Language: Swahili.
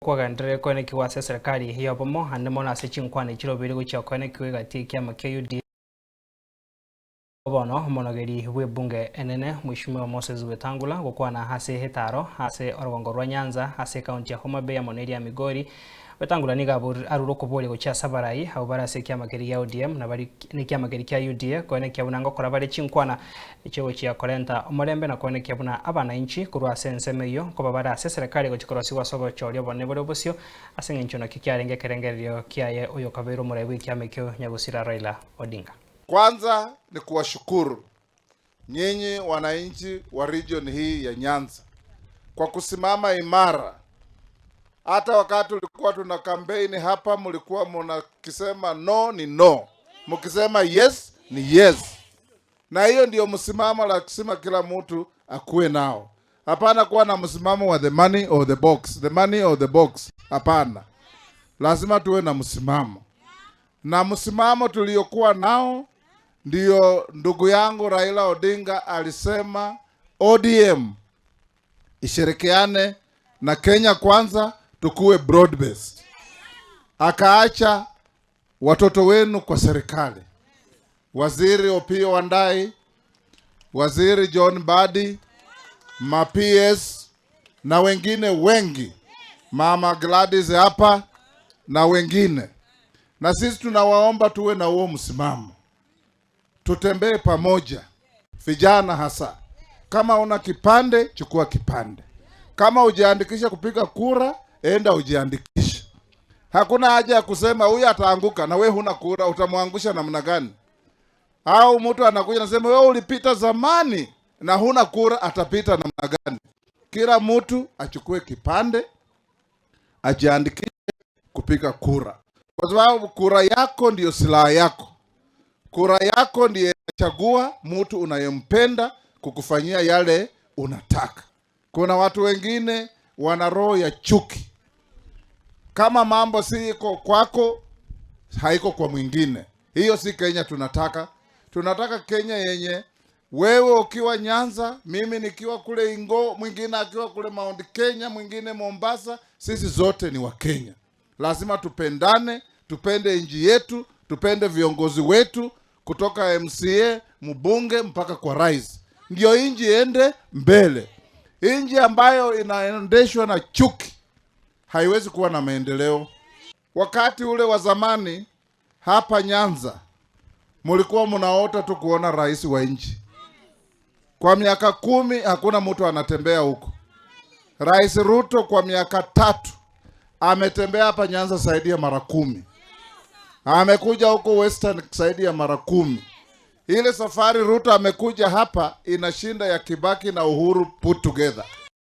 kwa gandre kwene kiwase serikali ya bomo handemo na sechinkwani chiro biri gucha kwene kiwega tikia makeyudi bono monogeri we bunge enene Mheshimiwa Moses Wetangula gukwana hase hetaro hase orgongo rwa Nyanza hase county ya Homa Bay ya Moneri ya Migori. Wetangula niga aruroko bole gucha sabarai hau barase kia mageri ya ODM na bari ni kia mageri kia UDA kwene kia bunango kora bari chinkwana icho chia korenta omorembe na kwene kia buna abana inchi kurwa senseme yo ko babara se serikali gochikorosi wasobo chorio bone bole bosio asenga incho na kikia renge kerengerio kia ye oyo kabero murewi kia mekyo nyagusira Raila Odinga. Kwanza ni kuwashukuru nyinyi wananchi wa region hii ya Nyanza kwa kusimama imara. Hata wakati tulikuwa tuna campaign hapa, mlikuwa mnakisema no ni no, mkisema yes ni yes, na hiyo ndio msimamo la kusema kila mtu akuwe nao. Hapana kuwa na msimamo wa the money or the box, the money or the box. Hapana, lazima tuwe na msimamo, na msimamo tuliokuwa nao ndio ndugu yangu Raila Odinga alisema ODM ishirikiane na Kenya Kwanza, tukuwe broad based. Akaacha watoto wenu kwa serikali, Waziri Opiyo Wandayi, Waziri John Mbadi, PS na wengine wengi, Mama Gladys hapa na wengine. Na sisi tunawaomba tuwe na huo msimamo, tutembee pamoja. Vijana hasa, kama una kipande chukua kipande, kama ujiandikisha kupiga kura enda ujiandikisha. Hakuna haja ya kusema huyu ataanguka na wewe huna kura, utamwangusha namna gani? Au mtu anakuja anasema wewe ulipita zamani na huna kura, atapita namna gani? Kila mtu achukue kipande ajiandikishe kupiga kura, kwa sababu kura yako ndiyo silaha yako. Kura yako ndiye chagua mtu unayempenda kukufanyia yale unataka. Kuna watu wengine wana roho ya chuki. Kama mambo si iko kwako, haiko kwa mwingine. Hiyo si Kenya tunataka. Tunataka Kenya yenye wewe ukiwa Nyanza, mimi nikiwa kule Ingo, mwingine akiwa kule Mount Kenya, mwingine Mombasa, sisi zote ni wa Kenya. Lazima tupendane, tupende nchi yetu, tupende viongozi wetu kutoka MCA, mbunge mpaka kwa rais. Ndio nchi iende mbele. Nchi ambayo inaendeshwa na chuki haiwezi kuwa na maendeleo. Wakati ule wa zamani hapa Nyanza mulikuwa mnaota tu kuona rais wa nchi. Kwa miaka 10 hakuna mtu anatembea huko. Rais Ruto kwa miaka 3 ametembea hapa Nyanza zaidi ya mara 10. Amekuja huko Western zaidi ya mara 10. Ile safari Ruto amekuja hapa inashinda ya Kibaki na Uhuru put together.